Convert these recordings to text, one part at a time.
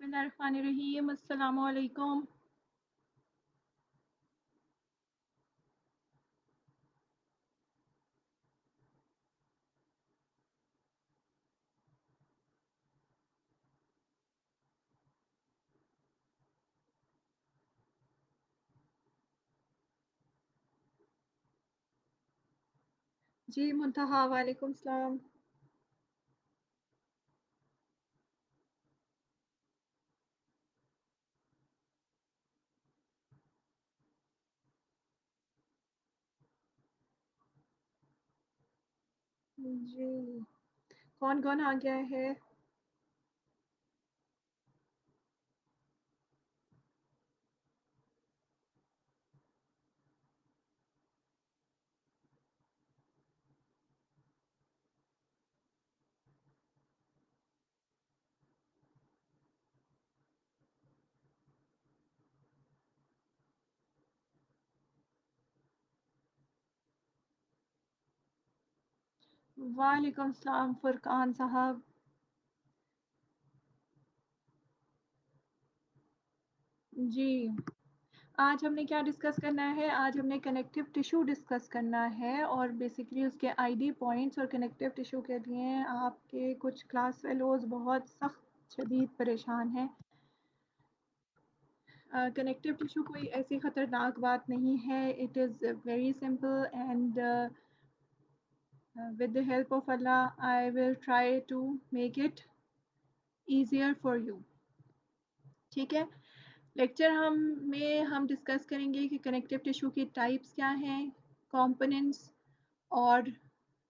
बिस्मिल्लाहिर्रहमानिर्रहीम, अस्सलामु अलैकुम। जी मुंतहा वालेकुम सलाम। जी, कौन-कौन आ गया है? वालेकुम सलाम फुरकान साहब। जी, आज हमने क्या डिस्कस करना है? आज हमने कनेक्टिव टिश्यू डिस्कस करना है और बेसिकली उसके आईडी पॉइंट्स और कनेक्टिव टिश्यू के लिए आपके कुछ क्लास फेलोज़ बहुत सख्त शदीद परेशान हैं। कनेक्टिव टिश्यू कोई ऐसी ख़तरनाक बात नहीं है। It is very simple and with the help of Allah, I will try to make it easier for you. ठीक है, लेक्चर हम डिस्कस करेंगे कि कनेक्टिव टिश्यू की टाइप्स क्या हैं, कंपोनेंट्स और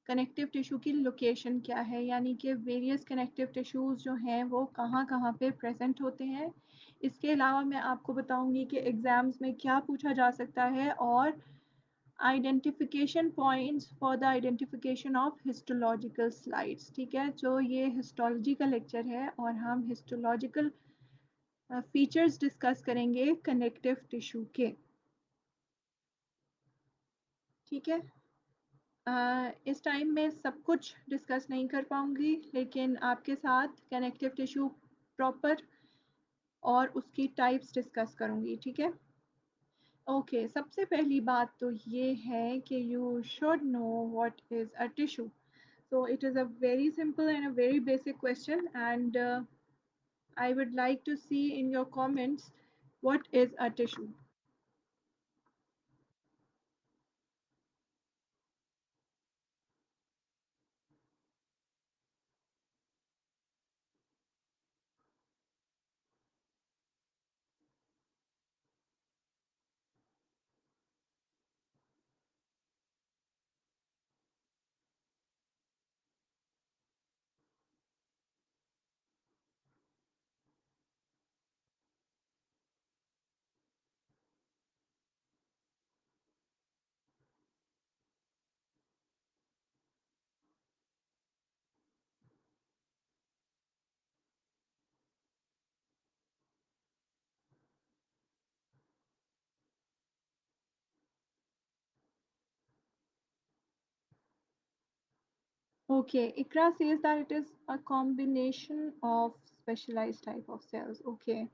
कनेक्टिव टिश्यू की लोकेशन क्या है, यानी कि वेरियस कनेक्टिव टिश्यूज़ जो हैं वो कहाँ-कहाँ पे प्रेजेंट होते हैं। इसके अलावा मैं आपको बताऊंगी कि एग्ज़ाम्स में क्या पूछा जा सकता है और identification points for the identification of histological slides. ठीक है, जो ये हिस्टोलॉजी का लेक्चर है और हम हिस्टोलॉजिकल फीचर्स डिस्कस करेंगे कनेक्टिव टिश्यू के। ठीक है, इस टाइम में सब कुछ डिस्कस नहीं कर पाऊंगी, लेकिन आपके साथ कनेक्टिव टिश्यू प्रॉपर और उसकी टाइप्स डिस्कस करूंगी। ठीक है, ओके, सबसे पहली बात तो ये है कि you should know what is a tissue. So it is a very simple and a very basic question, and I would like to see in your comments what is a tissue. Okay, Ikra says that it is a combination of specialized type of cells. Okay,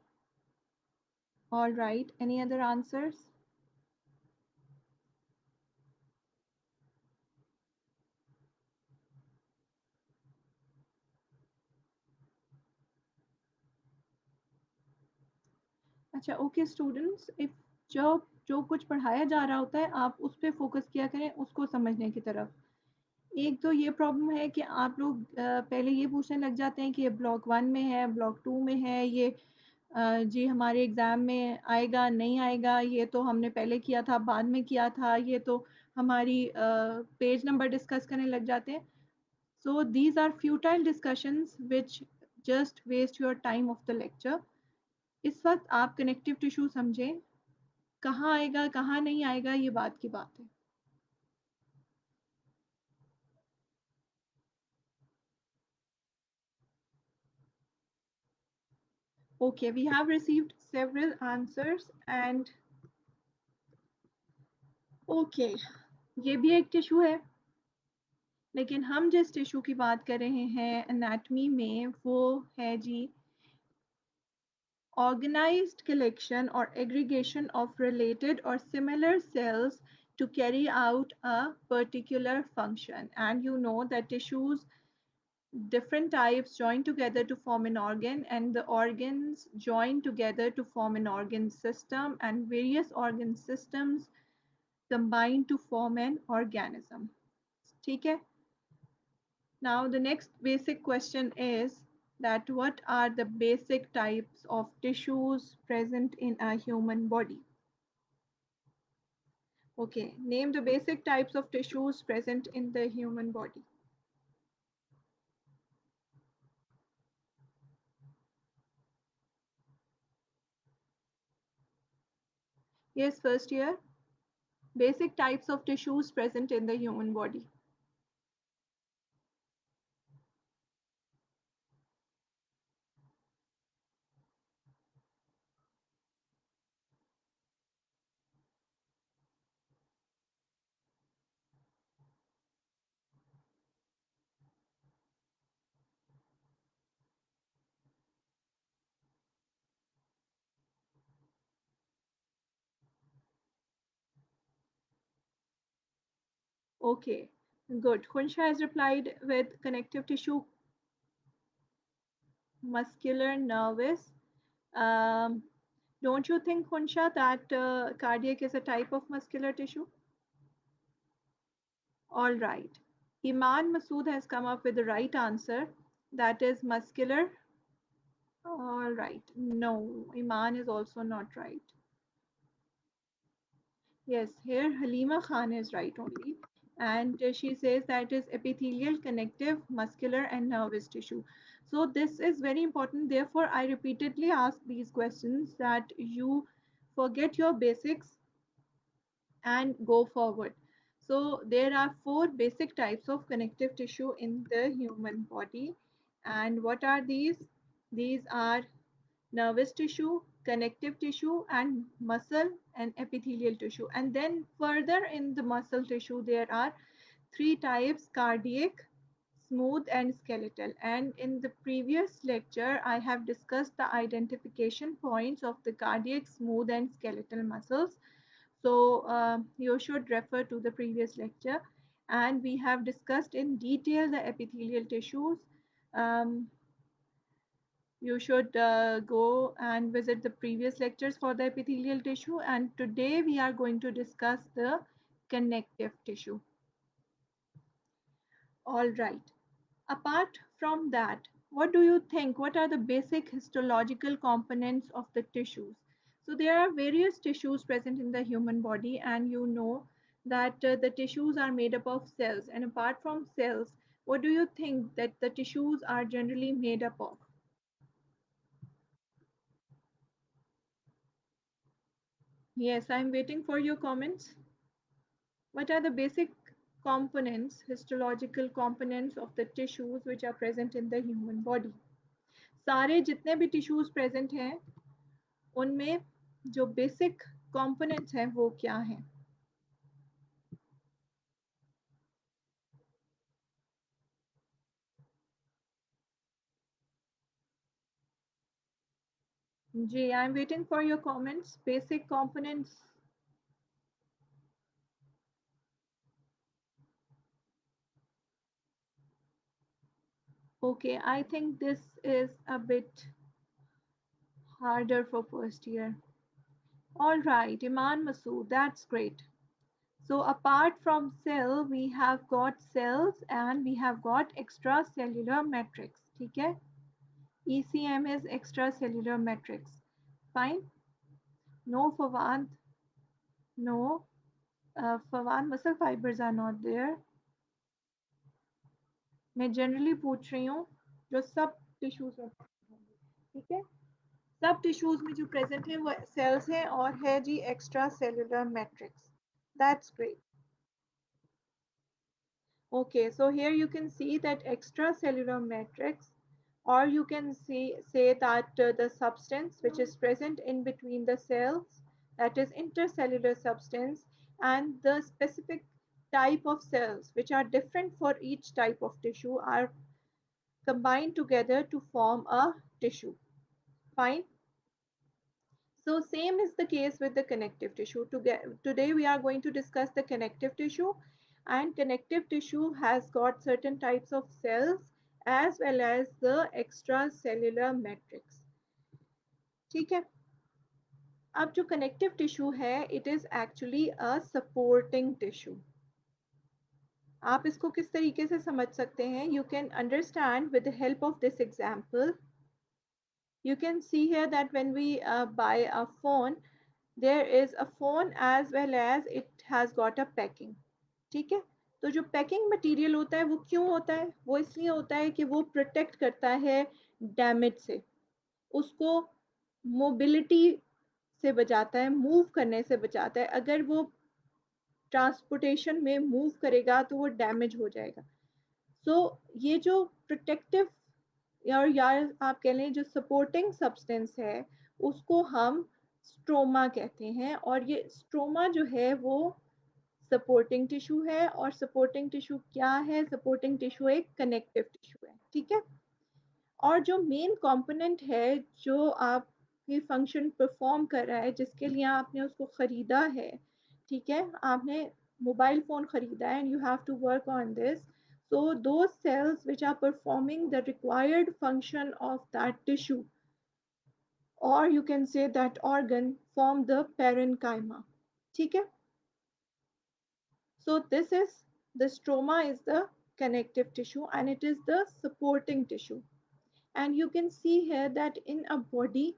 all right. Any other answers? अच्छा, okay students, if जो जो कुछ पढ़ाया जा रहा होता है आप उस पे फोकस किया करें, उसको समझने की तरफ। एक तो ये प्रॉब्लम है कि आप लोग पहले ये पूछने लग जाते हैं कि ये ब्लॉक 1 में है, ब्लॉक 2 में है, ये जी हमारे एग्ज़ाम में आएगा, नहीं आएगा, ये तो हमने पहले किया था, बाद में किया था, ये तो हमारी पेज नंबर डिस्कस करने लग जाते हैं। So these are futile discussions which just waste your time of the lecture. इस वक़्त आप कनेक्टिव टिश्यू समझें, कहाँ आएगा, कहाँ नहीं आएगा, ये बात की बात है। Okay, we have received several answers and okay, ये भी एक टिश्यू है, लेकिन हम जिस टिश्यू की बात कर रहे हैं एनाटमी में वो है जी organized collection or aggregation of related or similar cells to carry out a particular function. And you know that tissues, different types join together to form an organ, and the organs join together to form an organ system, and various organ systems combine to form an organism. ठीक है? Now the next basic question is that what are the basic types of tissues present in a human body? Okay, name the basic types of tissues present in the human body. Yes, first year. Basic types of tissues present in the human body. Okay, good. Khunsha has replied with connective tissue, muscular, nervous. Um, don't you think, Khunsha, that cardiac is a type of muscular tissue? All right. Iman Masood has come up with the right answer. That is muscular. All right. No, Iman is also not right. Yes, here Halima Khan is right only. And she says that is epithelial, connective, muscular, and nervous tissue. So this is very important. Therefore, I repeatedly ask these questions that you forget your basics and go forward. So there are four basic types of connective tissue in the human body. And what are these? These are nervous tissue, connective tissue, and muscle and epithelial tissue. And then further in the muscle tissue, there are three types: cardiac, smooth, and skeletal. And in the previous lecture, I have discussed the identification points of the cardiac, smooth, and skeletal muscles. So you should refer to the previous lecture. And we have discussed in detail the epithelial tissues. Um, you should go and visit the previous lectures for the epithelial tissue. And today we are going to discuss the connective tissue. All right. Apart from that, what do you think? What are the basic histological components of the tissues? So there are various tissues present in the human body, and you know that the tissues are made up of cells. And apart from cells, what do you think that the tissues are generally made up of? Yes, I'm waiting for your comments. What are the basic components, histological components of the tissues which are present in the human body? सारे जितने भी tissues present हैं उनमें जो basic components हैं वो क्या हैं? जी, I am waiting for your comments. Basic components. Okay, I think this is a bit harder for first year. All right, Iman Masood, that's great. So apart from cell, we have got cells and we have got extracellular matrix. ठीक है? ECM is extracellular matrix. Fine? No, Fawad. No. Fawad, muscle fibers are not there. मैं generally पूछ रही हूँ जो सब tissues में ठीक है, सब टिश्यूज में जो प्रेजेंट है वो सेल्स हैं और है जी extra cellular matrix. That's great. Okay, so here you can see that extracellular matrix, or you can say that the substance which is present in between the cells, that is intercellular substance, and the specific type of cells which are different for each type of tissue are combine together to form a tissue. Fine. So same is the case with the connective tissue. Today we are going to discuss the connective tissue, and connective tissue has got certain types of cells as well as the extracellular matrix. ठीक है. अब जो connective tissue है, it is actually a supporting tissue. आप इसको किस तरीके से समझ सकते हैं? You can understand with the help of this example. You can see here that when we buy a phone, there is a phone as well as it has got a packing. ठीक है. तो जो packing material होता है वो क्यों होता है? वो इसलिए होता है कि वो प्रोटेक्ट करता है डैमेज से, उसको मोबिलिटी से बचाता है, मूव करने से बचाता है. अगर वो ट्रांसपोर्टेशन में मूव करेगा तो वो डैमेज हो जाएगा. सो ये जो प्रोटेक्टिव और या आप कह लें जो सपोर्टिंग सब्सटेंस है, उसको हम स्ट्रोमा कहते हैं. और ये स्ट्रोमा जो है वो सपोर्टिंग टिश्यू है. और सपोर्टिंग टिश्यू क्या है? सपोर्टिंग टिश्यू एक कनेक्टिव टिश्यू है. ठीक है. और जो मेन कंपोनेंट है जो आप ये फंक्शन परफॉर्म कर रहा है, जिसके लिए आपने उसको खरीदा है, ठीक है, आपने मोबाइल फोन खरीदा है, and you have to work on this. So those cells which are performing the required function of that tissue, or you can say that organ, form the parenchyma. ठीक है. So this is the stroma is the connective tissue and it is the supporting tissue. And you can see here that in a body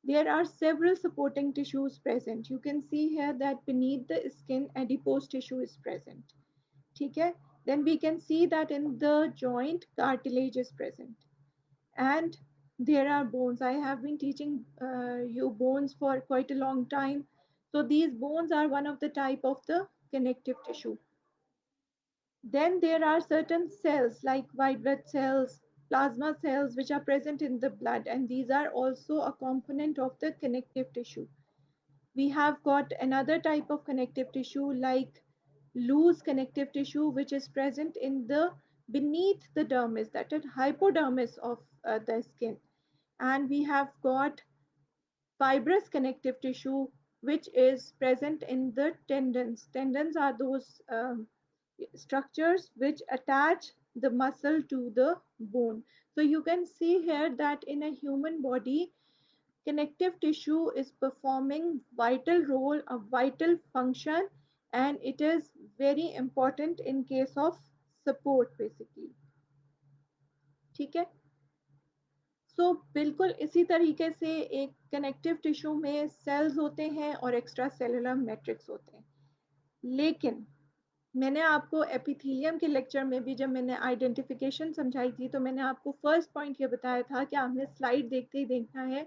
there are several supporting tissues present. You can see here that beneath the skin adipose tissue is present. ठीक है. Then we can see that in the joint cartilage is present. And there are bones. I have been teaching you bones for quite a long time. So these bones are one of the type of the connective tissue. Then there are certain cells like white blood cells, plasma cells, which are present in the blood, and these are also a component of the connective tissue. We have got another type of connective tissue like loose connective tissue, which is present in the beneath the dermis, that is hypodermis of the skin. And we have got fibrous connective tissue, which is present in the tendons. Tendons are those structures which attach the muscle to the bone. So you can see here that in a human body, connective tissue is performing vital role, a vital function, and it is very important in case of support basically. ठीक है. सो बिल्कुल इसी तरीके से एक connective tissue में sales होते हैं और एक्स्ट्रा सेलुलर मैट्रिक्स होते हैं. लेकिन मैंने आपको एपिथेलियम के लेक्चर में भी जब मैंने आइडेंटिफिकेशन समझाई थी, तो मैंने आपको फर्स्ट पॉइंट ये बताया था कि आपने स्लाइड देखते ही देखना है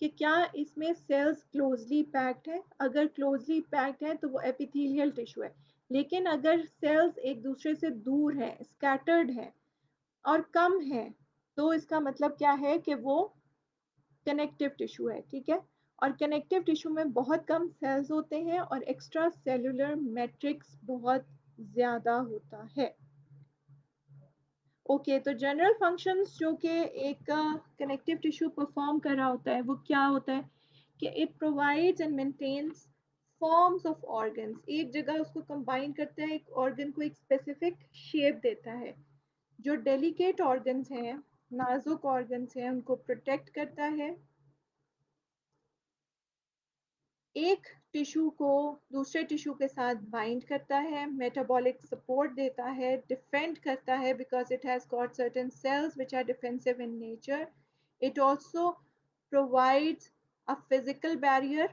कि क्या इसमें सेल्स क्लोजली पैक्ड है. अगर क्लोजली पैक्ड है तो वो एपिथेलियल टिश्यू है. लेकिन अगर सेल्स एक दूसरे से दूर हैं, स्कैटर्ड हैं और कम है, तो इसका मतलब क्या है कि वो कनेक्टिव टिश्यू है. ठीक है. और कनेक्टिव टिश्यू में बहुत कम सेल्स होते हैं और एक्स्ट्रा सेलुलर मैट्रिक्स बहुत ज़्यादा होता है. ओके. तो जनरल फंक्शंस जो कि एक कनेक्टिव टिश्यू परफॉर्म कर रहा होता है वो क्या होता है कि it provides and maintains forms of organs. एक जगह उसको कंबाइन करता है, एक ऑर्गन को एक स्पेसिफिक शेप देता है. जो डेलिकेट ऑर्गन्स हैं, नाजुक ऑर्गन्स हैं, उनको प्रोटेक्ट करता है. एक टिश्यू को दूसरे टिश्यू के साथ बाइंड करता है, मेटाबॉलिक सपोर्ट देता है, डिफेंड करता है because it has got certain cells which are defensive in nature. It also provides a physical barrier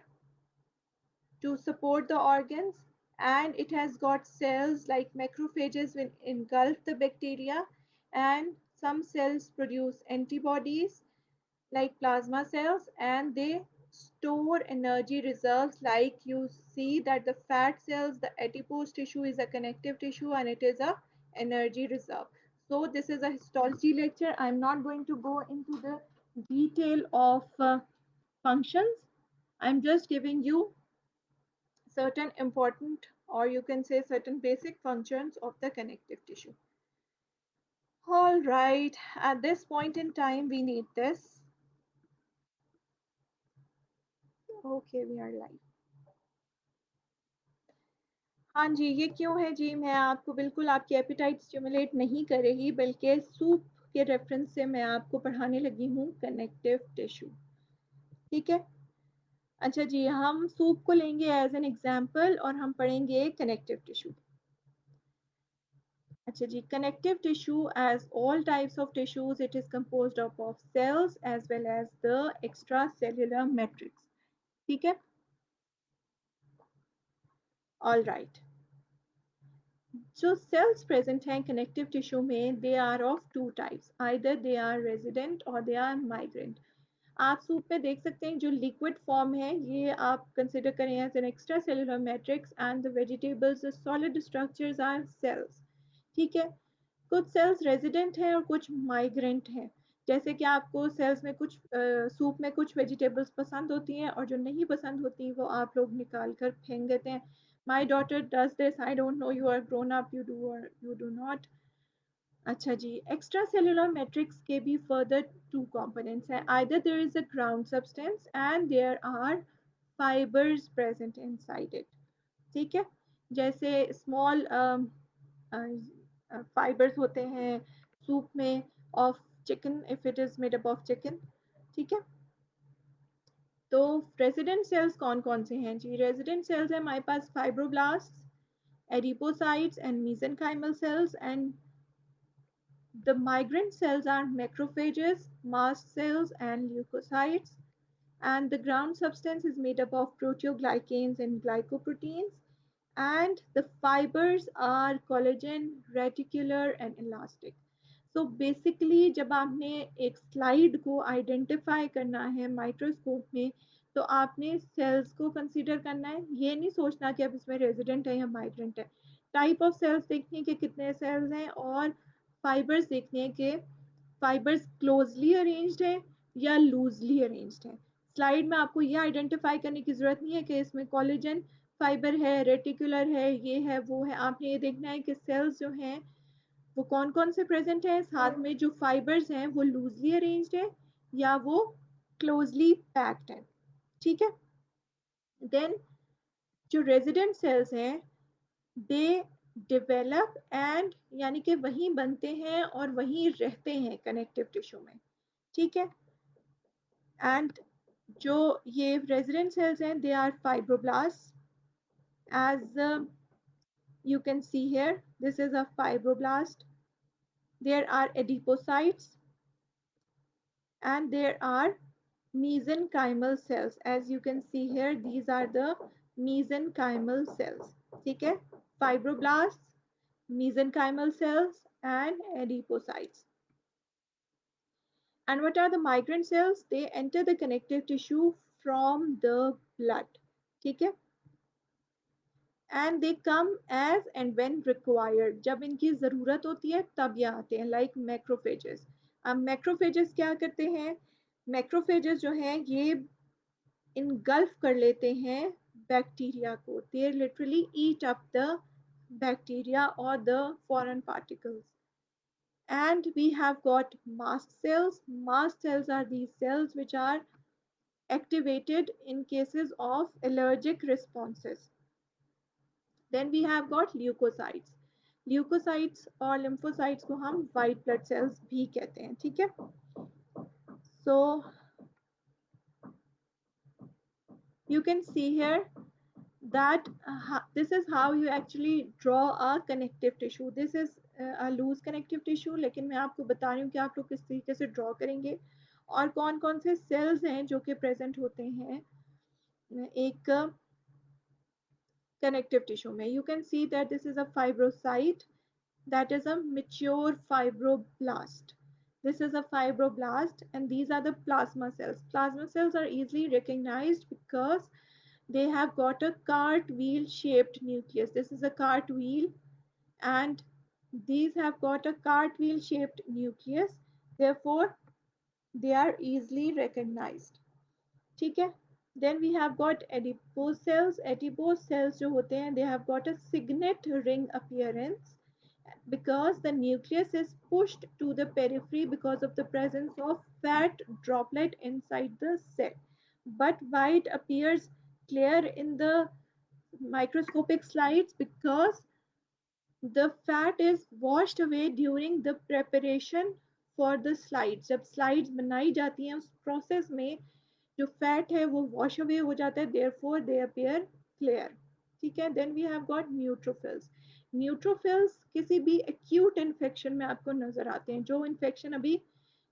to support the organs, and it has got cells like macrophages which engulf the bacteria, and some cells produce antibodies like plasma cells, and they store energy reserves. Like you see that the fat cells, the adipose tissue is a connective tissue and it is a energy reserve. So this is a histology lecture. I'm not going to go into the detail of functions. I'm just giving you certain important, or you can say certain basic functions of the connective tissue. All right, at this point in time we need this. Okay we are live. हाँ जी, ये क्यों है जी? मैं आपको बिल्कुल आपकी apatite stimulate नहीं कर रही, बल्कि सूप के रेफरेंस से मैं आपको पढ़ाने लगी हूँ कनेक्टिव टिश्यू। ठीक है। अच्छा जी, हम सूप को लेंगे एज एन एग्जाम्पल और हम पढ़ेंगे कनेक्टिव टिश्यू। अच्छा जी, connective tissue, as all types of tissues, it is composed of cells as well as the extracellular matrix. ठीक है, all right. जो cells present हैं connective tissue में, they are of two types. Either they are resident or they are migrant. आप soup में देख सकते हैं जो लिक्विड फॉर्म है ये आप कंसिडर करें as an extra cellular matrix and the vegetables solid structures are cells. ठीक है, कुछ सेल्स रेजिडेंट हैं और कुछ माइग्रेंट हैं। जैसे कि आपको सेल्स में कुछ सूप में कुछ वेजिटेबल्स पसंद होती हैं और जो नहीं पसंद होती वो आप लोग निकाल कर फेंक देते हैं। My daughter does this, I don't know, you are grown up, you do or you do not. अच्छा जी, एक्स्ट्रा सेलुलर मैट्रिक्स के भी फर्दर टू कंपोनेंट्स हैं। Either there is a ground substance and there are fibres present inside it. ठीक है, जैसे small fibres होते हैं सूप में of chicken, if it is made up of chicken. ठीक है, तो रेजिडेंट सेल्स कौन कौन से हैं जी? रेजिडेंट सेल्स है हमारे पास fibroblast, adipocytes and mesenchymal cells, and the migrant cells are macrophages, mast cells, and leukocytes. And the ground substance is made up of proteoglycans and glycoproteins. And the fibers are collagen, reticular, and elastic. So basically जब आपने एक slide को identify करना है microscope में, तो आपने sales को कंसीडर करना है। ये नहीं सोचना कि अब इसमें रेजिडेंट है या माइग्रेंट है। टाइप ऑफ सेल्स देखनी है कि कितने सेल्स हैं, और फाइबर्स देखने हैं कि फाइबर्स क्लोजली अरेंज्ड है या लूजली अरेंज्ड है। स्लाइड में आपको ये आइडेंटिफाई करने की जरूरत नहीं है कि इसमें कोलेजन फाइबर है, रेटिकुलर है, ये है, वो है। आपने ये देखना है कि सेल्स जो हैं वो कौन कौन से प्रेजेंट है, साथ में जो फाइबर्स हैं वो लूजली अरेंज्ड है या वो क्लोजली पैक्ड है। ठीक है, देन जो रेजिडेंट सेल्स हैं दे डेवलप एंड यानी कि वहीं बनते हैं और वहीं रहते हैं कनेक्टिव टिश्यू में। ठीक है, एंड जो ये रेजिडेंट सेल्स हैं they are fibroblast, as you can see here, this is a fibroblast. There are adipocytes and there are mesenchymal cells. As you can see here, these are the mesenchymal cells. ठीक है, fibroblasts, mesenchymal cells, and adipocytes. And what are the migrant cells? They enter the connective tissue from the blood. ठीक है, and they come as and when required, जब इनकी ज़रूरत होती है तब ये आते हैं, लाइक मैक्रोफेजेस। अब मैक्रोफेजेस क्या करते हैं? मैक्रोफेजेस जो हैं ये इनगल्फ कर लेते हैं बैक्टीरिया को, they literally eat up the bacteria or the foreign particles. And we have got mast cells. Mast cells are these cells which are activated in cases of allergic responses. Then we have got leukocytes. Leukocytes और lymphocytes को हम white blood cells भी कहते हैं। ठीक है, सो you can see here that this is how you actually draw a connective tissue. This is a loose connective tissue, लेकिन मैं आपको बता रही हूँ कि आप लोग किस तरीके से ड्रॉ करेंगे और कौन कौन से सेल्स हैं जो कि प्रेजेंट होते हैं एक connective tissue में। You can see that this is a fibrocyte, that is a mature fibroblast. This is a fibroblast, and these are the plasma cells. Plasma cells are easily recognized because they have got a cartwheel shaped nucleus. This is a cartwheel, and these have got a cartwheel shaped nucleus. Therefore, they are easily recognized. ठीक है, then we have got adipose cells. Adipose cells जो होते हैं they have got a signet ring appearance because the nucleus is pushed to the periphery because of the presence of fat droplet inside the cell. but why it appears clear in the microscopic slides? Because the fat is washed away during the preparation for the slides. जब slides बनाई जाती हैं उस process में जो fat है वो wash away हो जाता है, देयरफॉर दे अपीयर क्लियर। ठीक है, then we have got neutrophils. Neutrophils किसी भी एक्यूट इन्फेक्शन में आपको नजर आते हैं, जो इन्फेक्शन अभी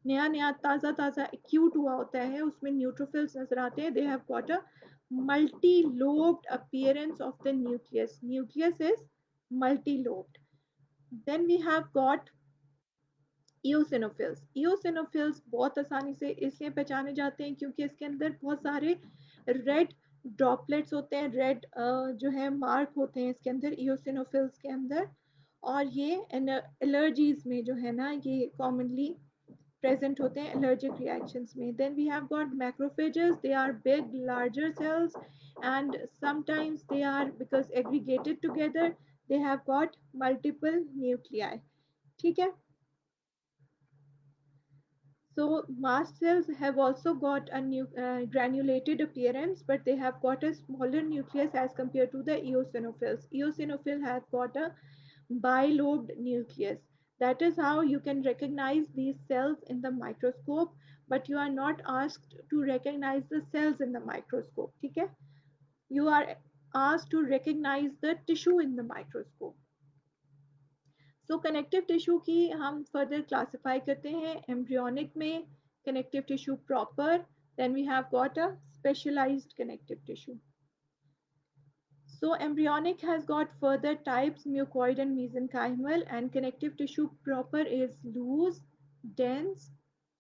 नया नया ताज़ा ताज़ा एक्यूट हुआ होता है उसमें न्यूट्रोफिल्स नजर आते हैं। They have got a multi lobed appearance of the nucleus, nucleus is multi lobed. Then we have got eosinophils. Eosinophils बहुत आसानी से इसलिए पहचाने जाते हैं क्योंकि इसके अंदर बहुत सारे रेड ड्रॉपलेट्स होते हैं, रेड जो है मार्क होते हैं इसके अंदर, ईओसिनोफिल्स के अंदर। और ये एलर्जीज में जो है ना ये कॉमनली present होते हैं allergic reactions में। Then we have got macrophages, they are big larger cells and sometimes they are, because aggregated together, they have got multiple nuclei। ठीक है, so mast cells have also got a granulated appearance, but they have got a smaller nucleus as compared to the eosinophils. Eosinophil have got a bilobed nucleus. That is how you can recognize these cells in the microscope, but you are not asked to recognize the cells in the microscope. ठीक है? You are asked to recognize the tissue in the microscope. So connective tissue की हम further classify करते हैं embryonic में, connective tissue proper, then we have got a specialised connective tissue. So embryonic has got further types, mucoid and mesenchymal, and connective tissue proper is loose, dense,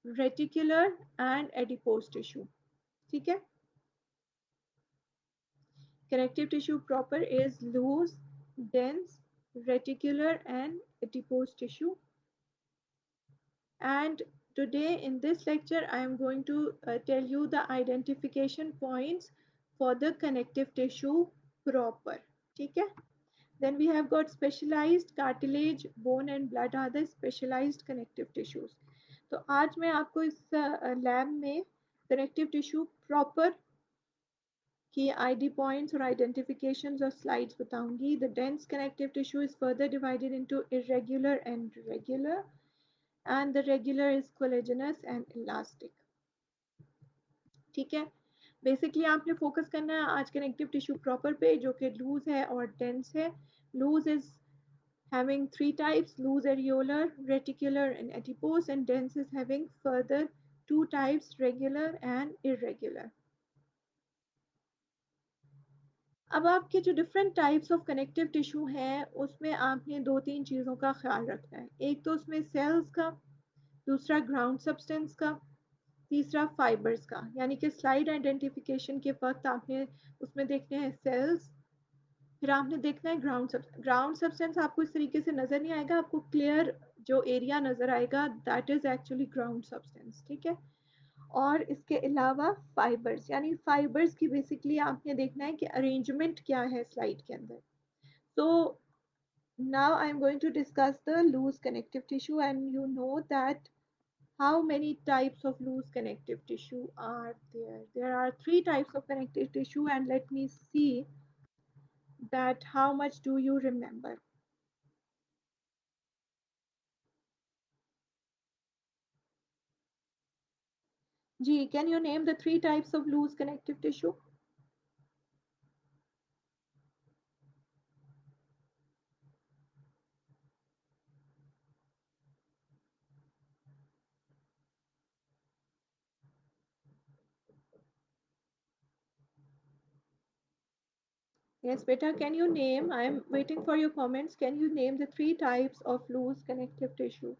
reticular and adipose tissue. ठीक है, connective tissue proper is loose, dense, reticular and adipose tissue. And today in this lecture I am going to tell you the identification points for the connective tissue proper. ठीक है, then we have got specialized cartilage, bone and blood are the specialized connective tissues. तो आज मैं आपको इस lab में connective tissue proper की ID points और identifications और slides बताऊंगी. The dense connective tissue is further divided into irregular and regular, and the regular is collagenous and elastic. ठीक है, बेसिकली आपने फोकस करना है आज कनेक्टिव टिश्यू प्रॉपर पे, जो कि लूज है और डेंस है। Loose is having three types: loose areolar, reticular and adipose, and dense is having further two types: regular and irregular. अब आपके जो different types of connective tissue हैं उसमें आपने दो तीन चीज़ों का ख्याल रखना है। एक तो उसमें सेल्स का, दूसरा ग्राउंड सब्सटेंस का, तीसरा फाइबर्स का। यानी कि स्लाइड आइडेंटिफिकेशन के वक्त आपने उसमें देखने हैं सेल्स, फिर आपने देखना है ग्राउंड सब्सटेंस। ग्राउंड सब्सटेंस आपको इस तरीके से नज़र नहीं आएगा, आपको क्लियर जो एरिया नज़र आएगा that is actually ground substance. ठीक है, और इसके अलावा फाइबर्स, यानी फाइबर्स की बेसिकली आपने देखना है कि अरेंजमेंट क्या है स्लाइड के अंदर। सो now I am going to discuss the loose connective tissue, and you know that how many types of loose connective tissue are there. There are three types of connective tissue, and let me see that how much do you remember. G, can you name the three types of loose connective tissue? Yes, beta, can you name, I am waiting for your comments, can you name the three types of loose connective tissue?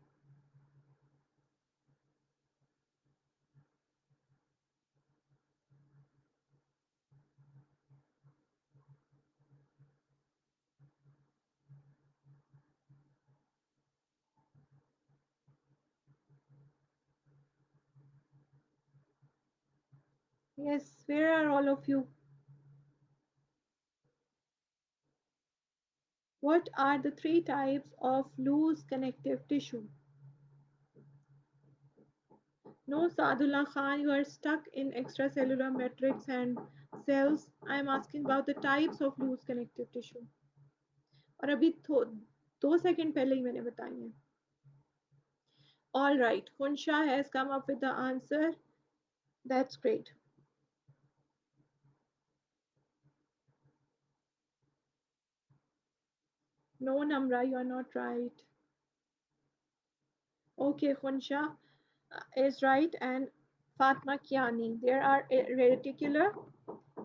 Yes, where are all of you? What are the three types of loose connective tissue? No, Sadullah Khan, you are stuck in extracellular matrix and cells. I am asking about the types of loose connective tissue. और अभी 2 second पहले ही मैंने बताई है. All right, Kunsha has come up with the answer. That's great. No, Namra, you are not right. Okay, Kunsha is right, and Fatma Kiani. There are reticular,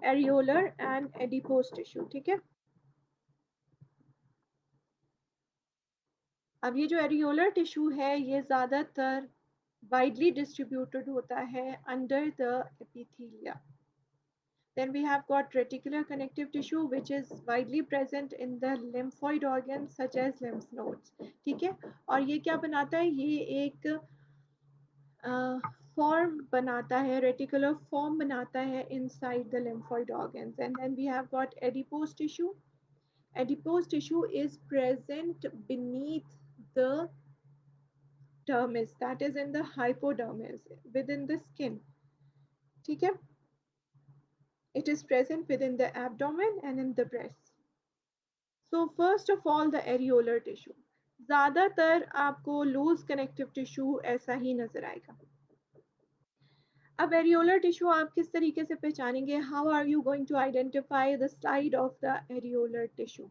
areolar, and adipose tissue. ठीक है. अब ये जो areolar tissue है ये ज़्यादातर widely distributed होता है under the epithelia. Then we have got reticular connective tissue which is widely present in the lymphoid organs such as lymph nodes. ठीक है. और ये क्या बनाता है, ये एक फॉर्म बनाता है, रेटिकुलर फॉर्म बनाता है inside the lymphoid organs. And then we have got adipose tissue. Adipose tissue is present beneath the dermis, that is in the hypodermis, within the skin. ठीक है. It is present within the abdomen and in the breast. So first of all the areolar tissue. ज़्यादातर आपको loose connective tissue ऐसा ही नजर आएगा. अब areolar tissue आप किस तरीके से पहचानेंगे? How are you going to identify the slide of the areolar tissue?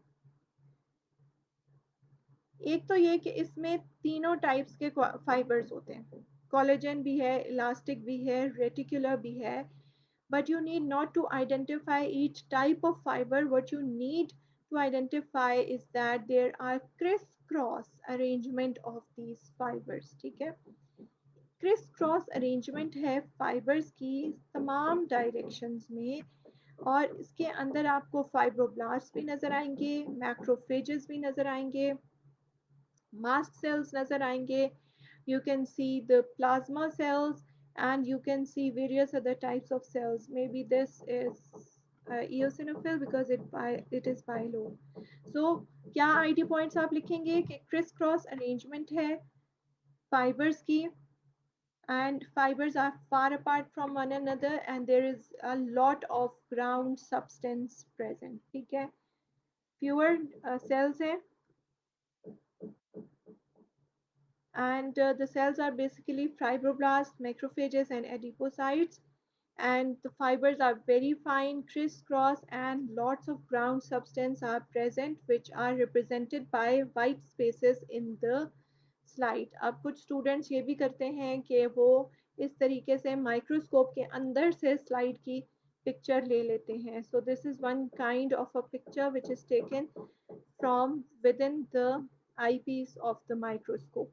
एक तो ये कि इसमें तीनों टाइप्स के फाइबर्स होते हैं. कोलेजन भी है, इलास्टिक भी है, रेटिकुलर भी है. But you need not to identify each type of fiber. What you need to identify is that there are crisscross arrangement of these fibers. ठीक है. crisscross arrangement है fibers की तमाम directions में. और इसके अंदर आपको फाइब्रोब्लास्ट भी नजर आएंगे, मैक्रोफेजेस भी नजर आएंगे, mast cells nazar aayenge. You can see the plasma cells and you can see various other types of cells. Maybe this is eosinophil because it is bilobed. So क्या ID points आप लिखेंगे कि criss cross arrangement है fibers की, and fibers are far apart from one another and there is a lot of ground substance present. ठीक है. Fewer cells हैं, and the cells are basically fibroblasts, macrophages, and adipocytes. And the fibers are very fine, crisscross, and lots of ground substance are present, which are represented by white spaces in the slide. अब कुछ students ये भी करते हैं कि वो इस तरीके से माइक्रोस्कोप के अंदर से स्लाइड की पिक्चर ले लेते हैं. So this is one kind of a picture which is taken from within the eyepiece of the microscope.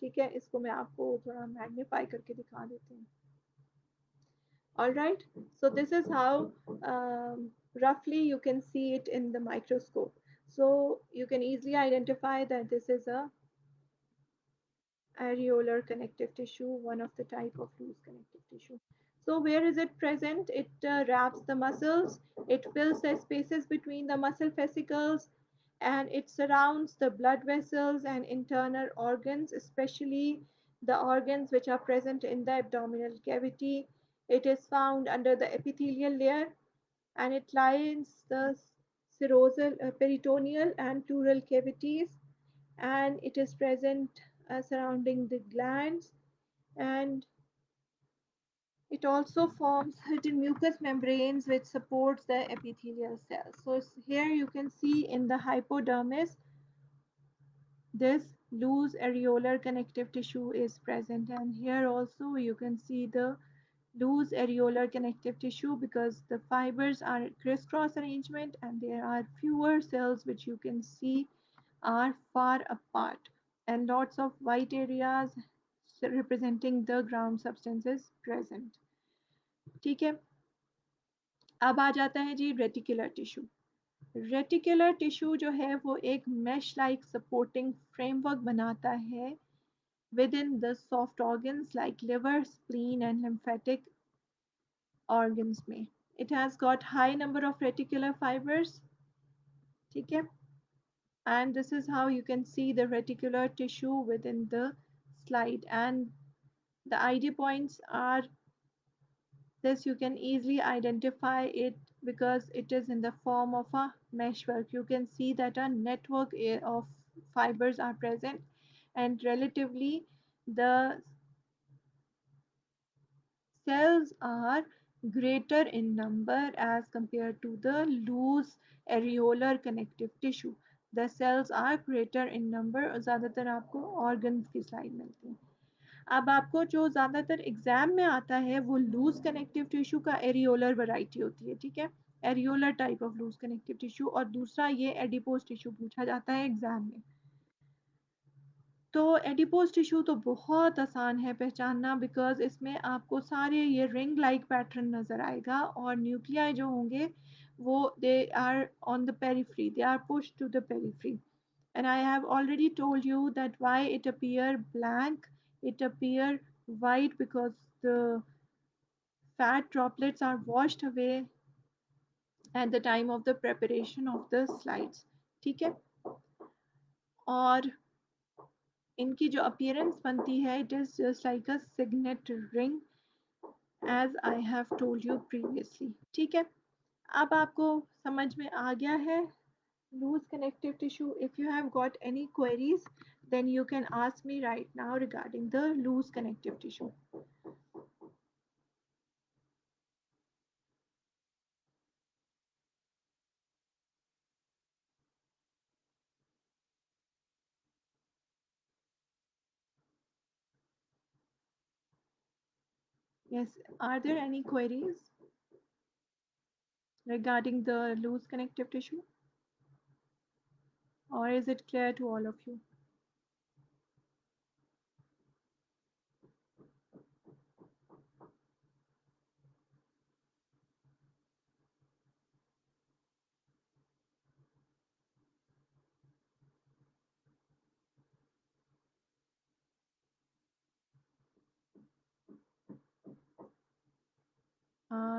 ठीक है. इसको मैं आपको थोड़ा मैग्नीफाई करके दिखा देती हूँ. All right. So this is how roughly you can see it in the microscope. So you can easily identify that this is a areolar connective tissue, one of the type of loose connective tissue. So where is it present? It wraps the muscles, it fills the spaces between the muscle fascicles, and it surrounds the blood vessels and internal organs, especially the organs which are present in the abdominal cavity. It is found under the epithelial layer and it lines the serosal, peritoneal and pleural cavities, and it is present surrounding the glands, and it also forms certain mucous membranes which supports the epithelial cells. So here you can see in the hypodermis this loose areolar connective tissue is present, and here also you can see the loose areolar connective tissue because the fibers are crisscross arrangement and there are fewer cells which you can see are far apart, and lots of white areas representing the ground substances present. ठीक है. अब आ जाता है जी reticular tissue. Reticular tissue जो है वो एक mesh like supporting framework बनाता है within the soft organs like liver, spleen, and lymphatic organs में. It has got high number of reticular fibers. ठीक है. And this is how you can see the reticular tissue within the slide. And The ID points are this, you can easily identify it because it is in the form of a meshwork. You can see that a network of fibers are present, and relatively the cells are greater in number as compared to the loose areolar connective tissue. The cells are greater in number, ज़्यादातर आपको organs की slide मिलती है. अब आपको जो ज़्यादातर exam में आता है वो लूज कनेक्टिव टिश्यू का एरियोलर वैरायटी होती है, ठीक है, areolar type of loose connective tissue, और दूसरा ये एडिपोज टिश्यू पूछा जाता है एग्जाम में. तो एडिपोज टिश्यू तो बहुत आसान है पहचानना बिकॉज इसमें आपको सारे ये रिंग लाइक पैटर्न नज़र आएगा और न्यूक्लियाई जो होंगे वो they are on the periphery, they are push to the periphery. And I have already told you that why it appear blank, it appear white because the fat droplets are washed away at the time of the preparation of the slides. ठीक है, और इनकी जो appearance बनती है it is just like a signet ring as I have told you previously. ठीक है, अब आपको समझ में आ गया है loose connective tissue. If you have got any queries, then you can ask me right now regarding the loose connective tissue. Yes, are there any queries regarding the loose connective tissue, or is it clear to all of you?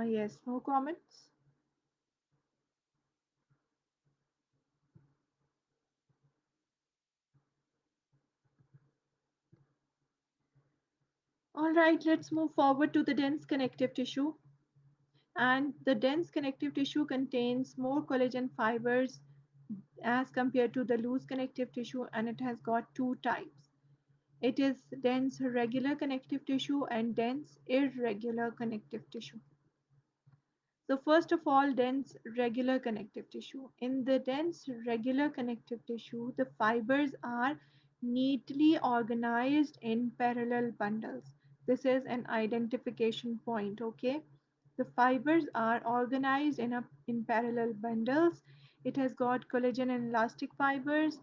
Yes, no comments. All right, let's move forward to the dense connective tissue. And the dense connective tissue contains more collagen fibers as compared to the loose connective tissue, and it has got two types. It is dense regular connective tissue and dense irregular connective tissue. So first of all, dense regular connective tissue. In the dense regular connective tissue, the fibers are neatly organized in parallel bundles. This is an identification point, okay? The fibers are organized in parallel bundles. It has got collagen and elastic fibers,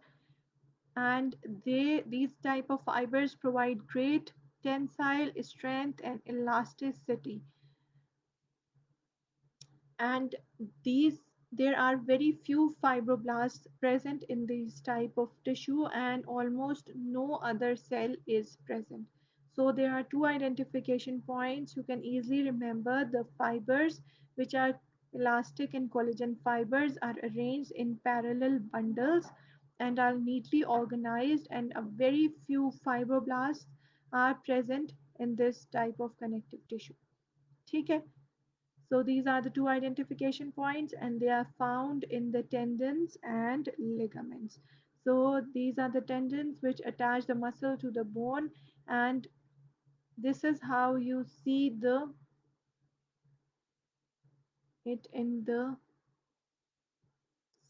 and these type of fibers provide great tensile strength and elasticity, and these there are very few fibroblasts present in this type of tissue and almost no other cell is present. So there are two identification points. You can easily remember the fibers which are elastic and collagen fibers are arranged in parallel bundles and are neatly organized, and a very few fibroblasts are present in this type of connective tissue. ठीक है, so these are the two identification points, and they are found in the tendons and ligaments. So these are the tendons which attach the muscle to the bone, and this is how you see it in the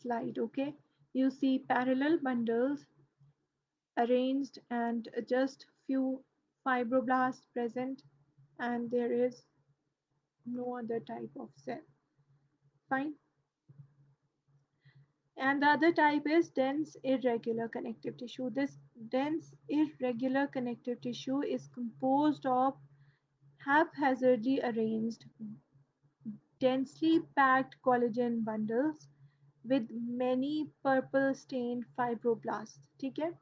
slide, okay? You see parallel bundles arranged and just few fibroblasts present, and there is no other type of cell. Fine. And the other type is dense irregular connective tissue. This dense irregular connective tissue is composed of haphazardly arranged, densely packed collagen bundles with many purple stained fibroblasts. ठीक है,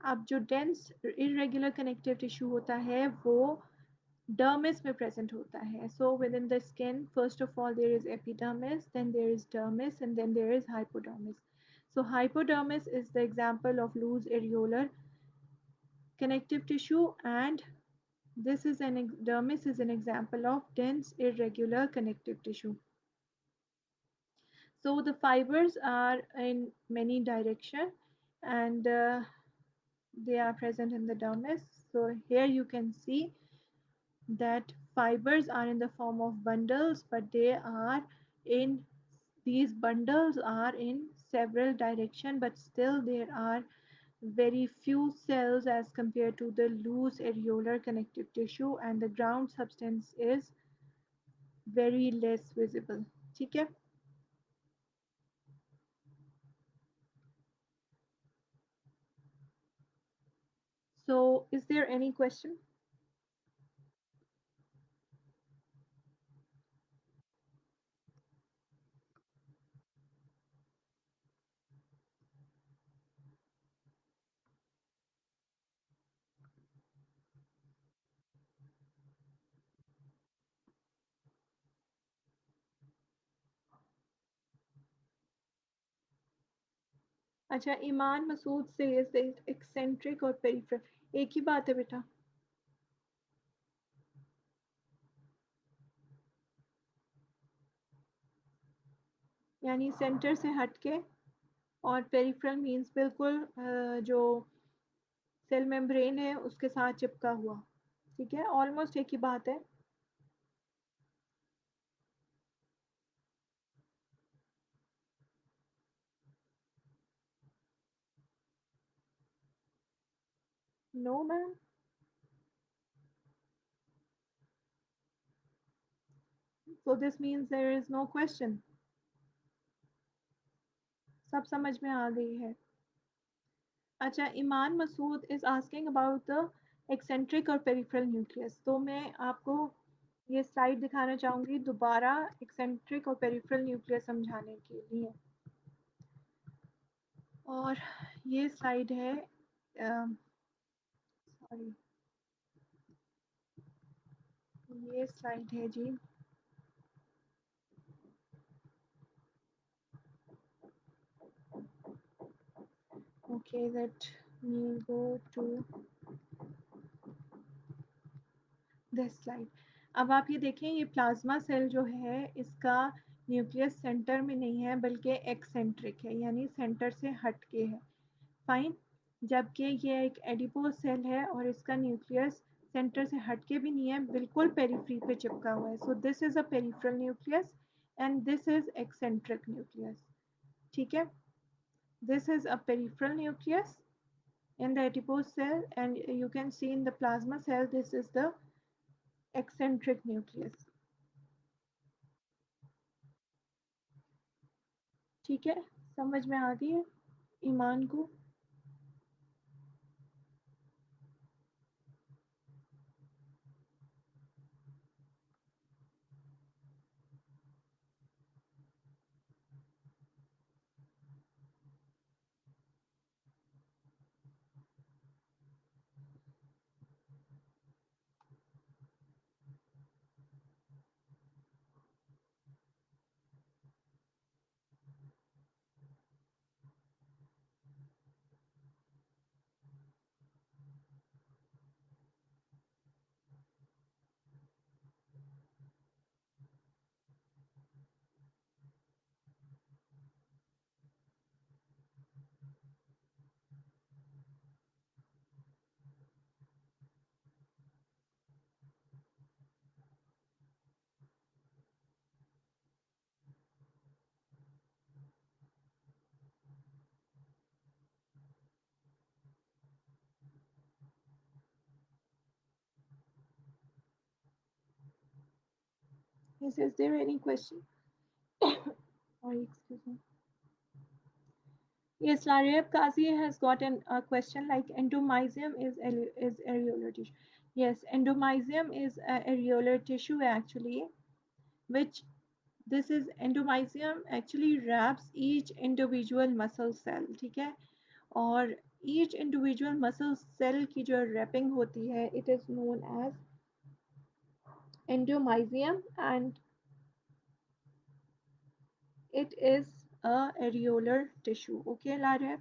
अब जो dense irregular connective tissue होता है वो dermis में present होता है. So within the skin, first of all there is epidermis, then there is dermis, and then there is hypodermis. So hypodermis is the example of loose areolar connective tissue, and Dermis is an example of dense irregular connective tissue. So the fibers are in many direction, and they are present in the dermis. So here you can see that fibers are in the form of bundles, but in these bundles are in several direction, but still there are very few cells as compared to the loose areolar connective tissue, and the ground substance is very less visible. ठीक है. So is there any question? अच्छा, Iman Masood says that eccentric और peripheral एक ही बात है बेटा. यानी सेंटर से हटके, और पेरिफेरल मींस बिल्कुल जो सेल मेम्ब्रेन है उसके साथ चिपका हुआ. ठीक है, ऑलमोस्ट एक ही बात है. No ma'am. So this means there is no question. सब समझ में आ गई है. अच्छा, Iman Masood is asking about the eccentric और पेरिफेरल न्यूक्लियस. तो मैं आपको ये स्लाइड दिखाना चाहूँगी दोबारा एक्सेंट्रिक और पेरिफेरल न्यूक्लियस समझाने के लिए. और ये स्लाइड है, सॉरी, ये स्लाइड है जी. Okay, let me go to this slide. अब आप ये देखें, ये प्लाज्मा सेल जो है इसका न्यूक्लियस सेंटर में नहीं है बल्कि एक्सेंट्रिक है, यानी सेंटर से हट के है. फाइन. जबकि ये एक एडिपोज सेल है और इसका न्यूक्लियस सेंटर से हटके भी नहीं है, बिल्कुल पेरिफ्री पे चिपका हुआ है. So this is a peripheral nucleus and this is eccentric nucleus. ठीक है, this is a peripheral nucleus in the adipose cell, and you can see in the plasma cell this is the eccentric nucleus. ठीक है, समझ में आ गई है ईमान को. Yes, is there any question? Sorry, excuse me. Yes, Larib Kazi has got a question like endomysium is areolar tissue. Yes, endomysium is areolar tissue actually, which this is endomysium actually wraps each individual muscle cell. ठीक है, और each individual muscle cell की जो wrapping होती है, it is known as endomysium, and it is a areolar tissue. Okay, Larib.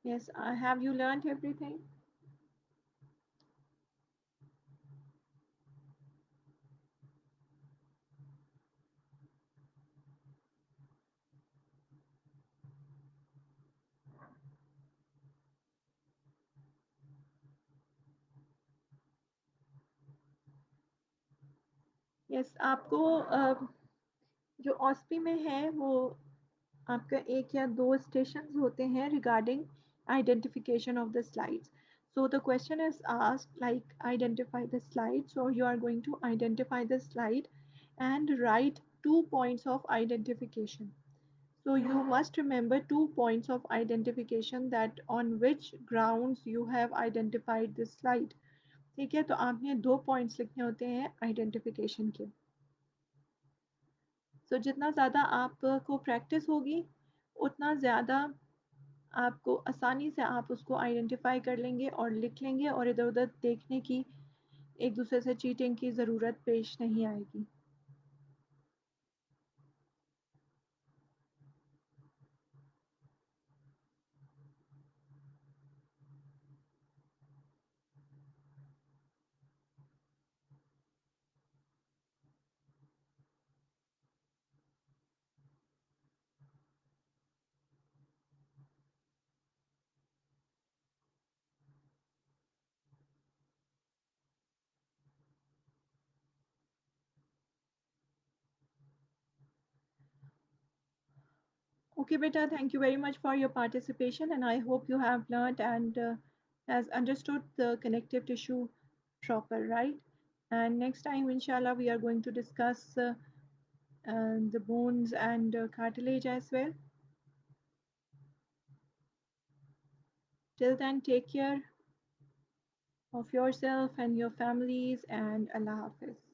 Yes, have you learned everything? Yes, आपको जो ऑस्पी में है वो आपका एक या दो स्टेशंस होते हैं regarding identification of the slides. So the question is asked like identify the slide. So you are going to identify the slide and write 2 points of identification. So you must remember 2 points of identification that on which grounds you have identified this slide. ठीक है, तो आपने 2 points लिखने होते हैं identification के. सो जितना ज़्यादा आपको प्रैक्टिस होगी उतना ज़्यादा आपको आसानी से आप उसको आइडेंटिफाई कर लेंगे और लिख लेंगे और इधर उधर देखने की एक दूसरे से चीटिंग की ज़रूरत पेश नहीं आएगी. Okay, beta, thank you very much for your participation and I hope you have learned and has understood the connective tissue proper, right? And next time, inshallah, we are going to discuss the bones and cartilage as well. Till then, take care of yourself and your families and Allah Hafiz.